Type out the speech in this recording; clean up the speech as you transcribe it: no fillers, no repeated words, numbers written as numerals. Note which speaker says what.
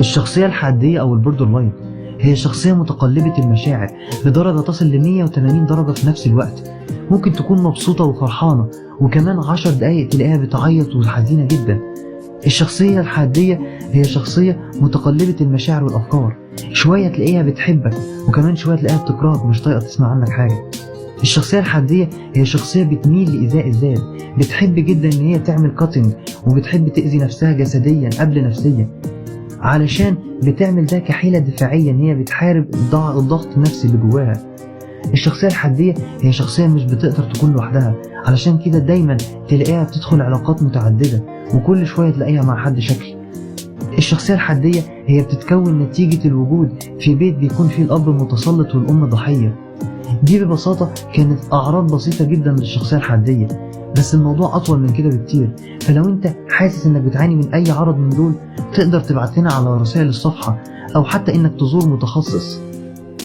Speaker 1: الشخصية الحادية أو البوردر لاين هي شخصية متقلبة المشاعر لدرجة تصل ل 180 درجة في نفس الوقت. ممكن تكون مبسوطة وفرحانة وكمان 10 دقايق تلاقيها بتعيط وحزينة جدا. الشخصية الحادية هي شخصية متقلبة المشاعر والأفكار، شوية تلاقيها بتحبك وكمان شوية تلاقيها بتكرهك مش طايقة تسمع عنك حاجة. الشخصية الحادية هي شخصية بتميل لإيذاء الذات، بتحب جدا إن هي تعمل كاتنج وبتحب تأذي نفسها جسديا قبل نفسيا، علشان بتعمل ده كحيلة دفاعية إن هي بتحارب الضغط النفسي اللي جواها. الشخصية الحادية هي شخصية مش بتقدر تكون لوحدها، علشان كده دايما تلاقيها بتدخل علاقات متعددة وكل شوية تلاقيها مع حد شكل. الشخصية الحادية هي بتتكون نتيجة الوجود في بيت بيكون فيه الأب متسلط والأم ضحية. دي ببساطة كانت أعراض بسيطة جدا للشخصية الحادية، بس الموضوع أطول من كده بكتير. فلو أنت حاسس إنك بتعاني من أي عرض من دول تقدر تبعت لنا على رسائل الصفحة أو حتى إنك تزور متخصص.